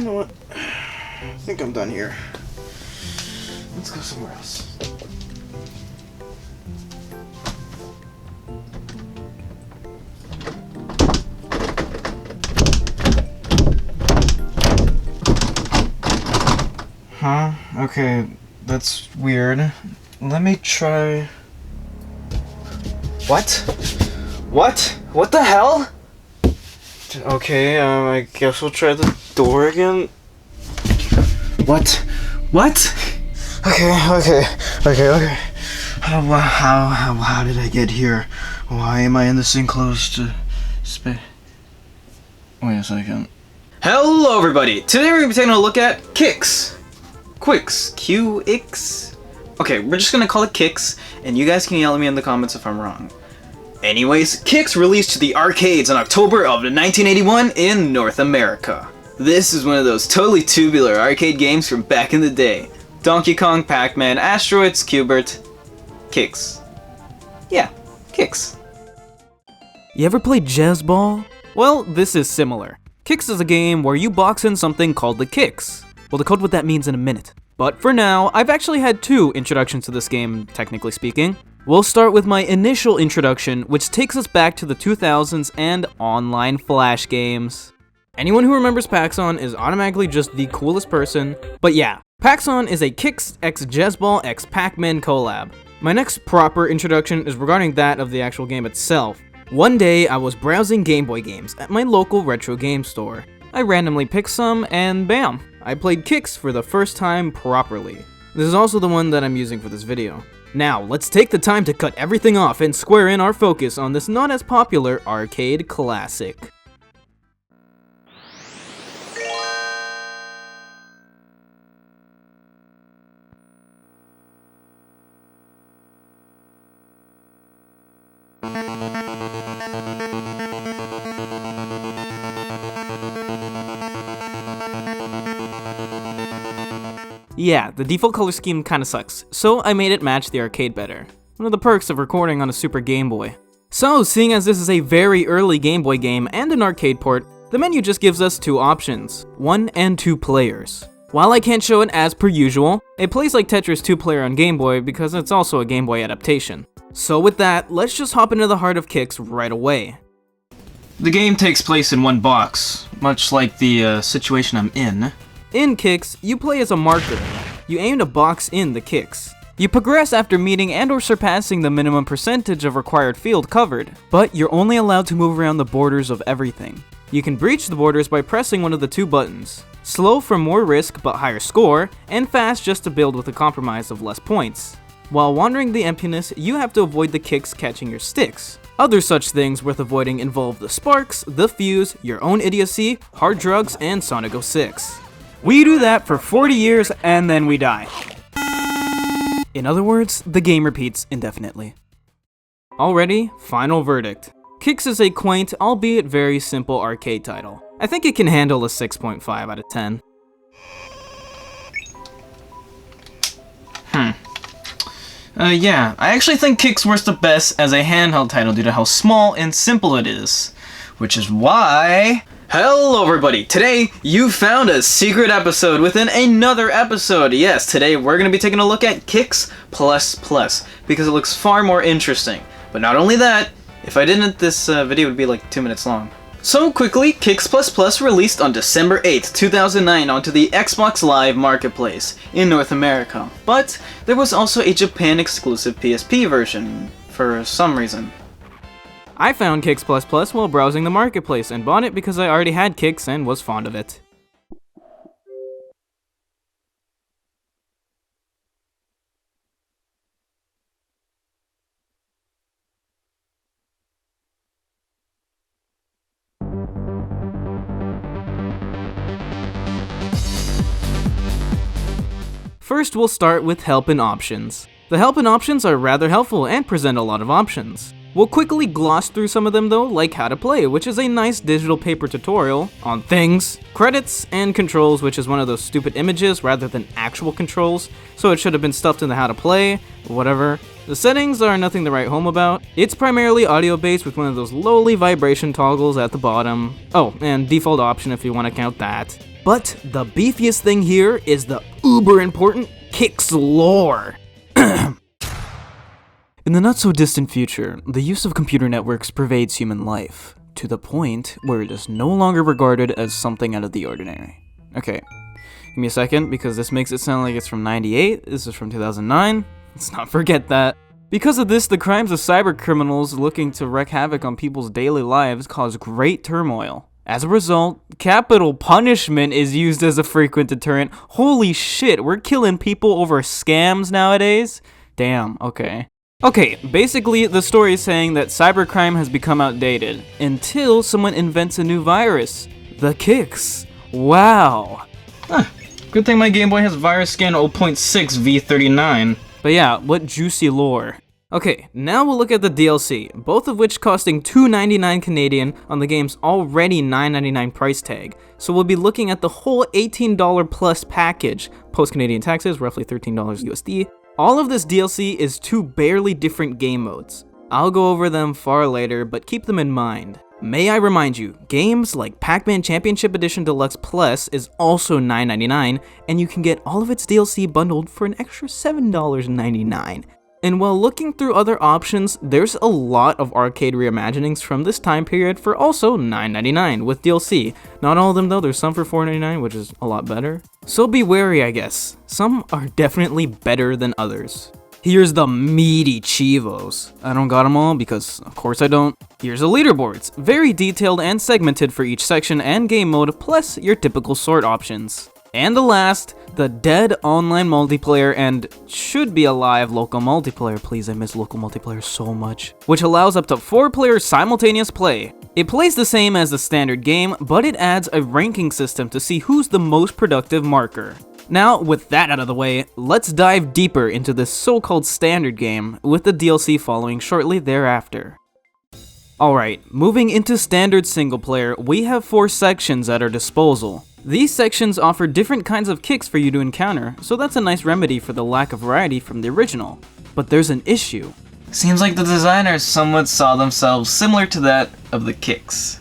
know what? I think I'm done here. Let's go somewhere else. Huh? Okay, that's weird. Let me try... What? What the hell? Okay, I guess we'll try the door again. What? Okay. How did I get here? Why am I in this enclosed space? Wait a second. Hello everybody! Today we're going to be taking a look at QIX. QIX? Okay, we're just going to call it QIX, and you guys can yell at me in the comments if I'm wrong. Anyways, QIX released to the arcades in October of 1981 in North America. This is one of those totally tubular arcade games from back in the day. Donkey Kong, Pac-Man, Asteroids, Q*bert, QIX. Yeah, QIX. You ever played Jazz Ball? Well, this is similar. QIX is a game where you box in something called the QIX. We'll decode what that means in a minute. But for now, I've actually had two introductions to this game, technically speaking. We'll start with my initial introduction, which takes us back to the 2000s and online flash games. Anyone who remembers Paxon is automatically just the coolest person, but yeah, Paxon is a QIX x Jazz Ball x Pac-Man collab. My next proper introduction is regarding that of the actual game itself. One day, I was browsing Game Boy games at my local retro game store. I randomly picked some, and bam, I played QIX for the first time properly. This is also the one that I'm using for this video. Now, let's take the time to cut everything off and square in our focus on this not as popular arcade classic. Yeah, the default color scheme kinda sucks, so I made it match the arcade better. One of the perks of recording on a Super Game Boy. So, seeing as this is a very early Game Boy game and an arcade port, the menu just gives us two options, 1 and 2 players. While I can't show it as per usual, it plays like Tetris 2-player on Game Boy because it's also a Game Boy adaptation. So with that, let's just hop into the heart of QIX right away. The game takes place in one box, much like the situation I'm in. In QIX, you play as a marker. You aim to box in the QIX. You progress after meeting and or surpassing the minimum percentage of required field covered, but you're only allowed to move around the borders of everything. You can breach the borders by pressing one of the two buttons. Slow for more risk but higher score, and fast just to build with a compromise of less points. While wandering the emptiness, you have to avoid the QIX catching your sticks. Other such things worth avoiding involve the sparks, the fuse, your own idiocy, hard drugs, and Sonic 06. We do that for 40 years and then we die. In other words, the game repeats indefinitely. Already, final verdict. QIX is a quaint, albeit very simple arcade title. I think it can handle a 6.5 out of 10. Yeah, I actually think QIX works the best as a handheld title due to how small and simple it is. Which is why... Hello everybody! Today, you found a secret episode within another episode. Yes, today we're going to be taking a look at QIX++, because it looks far more interesting. But not only that, if I didn't, this video would be like 2 minutes long. So quickly, QIX++ released on December 8th, 2009 onto the Xbox Live Marketplace in North America. But there was also a Japan-exclusive PSP version, for some reason. I found QIX++ while browsing the marketplace and bought it because I already had QIX and was fond of it. First, we'll start with help and options. The help and options are rather helpful and present a lot of options. We'll quickly gloss through some of them though, like how to play, which is a nice digital paper tutorial on things, credits, and controls, which is one of those stupid images rather than actual controls, so it should have been stuffed in the how to play, whatever. The settings are nothing to write home about. It's primarily audio based with one of those lowly vibration toggles at the bottom. Oh, and default option if you want to count that. But the beefiest thing here is the uber important QIX lore. In the not-so-distant future, the use of computer networks pervades human life, to the point where it is no longer regarded as something out of the ordinary. Okay, give me a second, because this makes it sound like it's from 98, this is from 2009, let's not forget that. Because of this, the crimes of cybercriminals looking to wreak havoc on people's daily lives cause great turmoil. As a result, capital punishment is used as a frequent deterrent. Holy shit, we're killing people over scams nowadays? Damn, okay. Okay, basically, the story is saying that cybercrime has become outdated until someone invents a new virus. The QIX. Wow. Huh. Good thing my Game Boy has virus scan 0.6 V39. But yeah, what juicy lore. Okay, now we'll look at the DLC, both of which costing $2.99 Canadian on the game's already $9.99 price tag. So we'll be looking at the whole $18 plus package, post-Canadian taxes, roughly $13 USD. All of this DLC is 2 barely different game modes. I'll go over them far later, but keep them in mind. May I remind you, games like Pac-Man Championship Edition Deluxe Plus is also $9.99, and you can get all of its DLC bundled for an extra $7.99. And while looking through other options, there's a lot of arcade reimaginings from this time period for also $9.99 with DLC. Not all of them though, there's some for $4.99, which is a lot better. So be wary, I guess. Some are definitely better than others. Here's the meaty Chivos. I don't got them all because of course I don't. Here's the leaderboards, very detailed and segmented for each section and game mode, plus your typical sort options. And the last, the dead online multiplayer and should be alive local multiplayer. Please, I miss local multiplayer so much. Which allows up to 4 players simultaneous play. It plays the same as the standard game, but it adds a ranking system to see who's the most productive marker. Now, with that out of the way, let's dive deeper into this so-called standard game, with the DLC following shortly thereafter. Alright, moving into standard single player, we have 4 sections at our disposal. These sections offer different kinds of QIX for you to encounter, so that's a nice remedy for the lack of variety from the original. But there's an issue. Seems like the designers somewhat saw themselves similar to that of the QIX.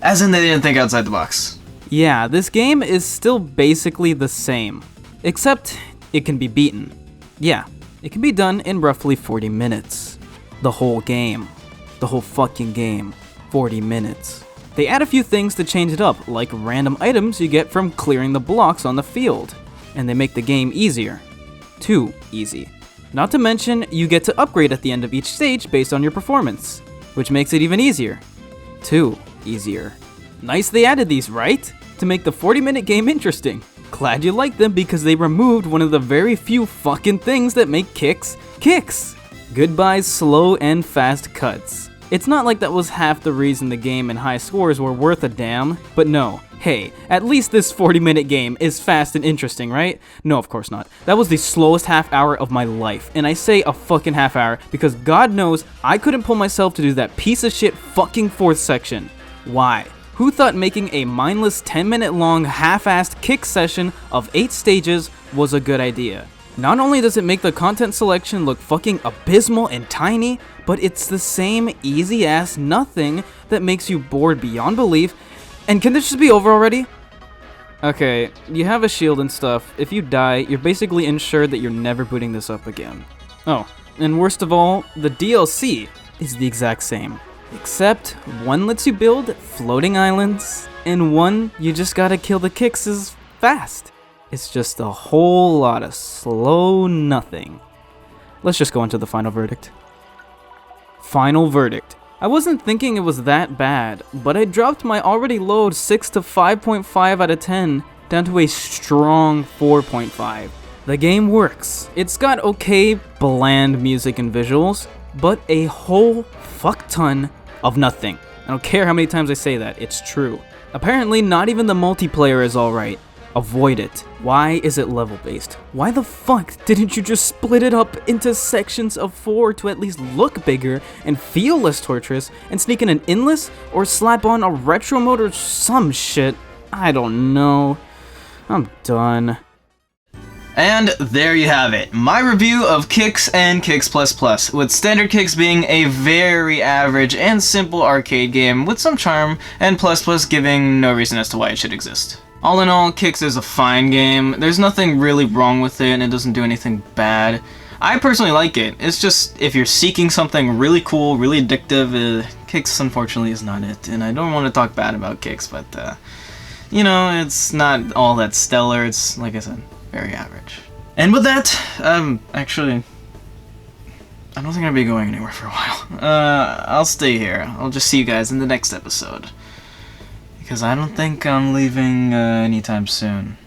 As in, they didn't think outside the box. Yeah, this game is still basically the same, except it can be beaten. Yeah, it can be done in roughly 40 minutes. The whole game. The whole fucking game. 40 minutes. They add a few things to change it up, like random items you get from clearing the blocks on the field. And they make the game easier. Too easy. Not to mention, you get to upgrade at the end of each stage based on your performance, which makes it even easier. Too easier. Nice they added these, right? To make the 40-minute game interesting. Glad you like them because they removed one of the very few fucking things that make QIX QIX. Goodbye slow and fast cuts. It's not like that was half the reason the game and high scores were worth a damn, but no. Hey, at least this 40-minute game is fast and interesting, right? No, of course not. That was the slowest half hour of my life, and I say a fucking half hour because God knows I couldn't pull myself to do that piece of shit fucking 4th section. Why? Who thought making a mindless 10-minute long half-assed QIX session of 8 stages was a good idea? Not only does it make the content selection look fucking abysmal and tiny, but it's the same easy-ass nothing that makes you bored beyond belief. And can this just be over already? Okay, you have a shield and stuff. If you die, you're basically ensured that you're never booting this up again. Oh, and worst of all, the DLC is the exact same. Except, one lets you build floating islands, and one you just gotta kill the QIXs fast. It's just a whole lot of slow nothing. Let's just go into the final verdict. Final verdict. I wasn't thinking it was that bad, but I dropped my already low 6 to 5.5 out of 10 down to a strong 4.5. The game works. It's got okay, bland music and visuals, but a whole fuck ton of nothing. I don't care how many times I say that, it's true. Apparently, not even the multiplayer is alright. Avoid it. Why is it level-based? Why the fuck didn't you just split it up into sections of 4 to at least look bigger and feel less torturous and sneak in an endless or slap on a retro mode or some shit? I don't know. I'm done. And there you have it, my review of QIX and QIX++, with standard QIX being a very average and simple arcade game with some charm, and ++ giving no reason as to why it should exist. All in all, QIX is a fine game. There's nothing really wrong with it, and it doesn't do anything bad. I personally like it. It's just, if you're seeking something really cool, really addictive, QIX unfortunately is not it. And I don't want to talk bad about QIX, but, you know, it's not all that stellar. It's, like I said, very average. And with that, actually, I don't think I'll be going anywhere for a while. I'll stay here. I'll just see you guys in the next episode. Because I don't think I'm leaving anytime soon.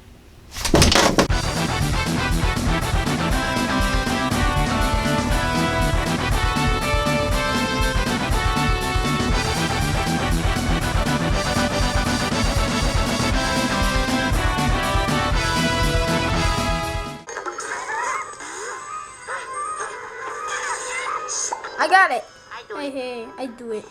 I got it. Hey, I do it.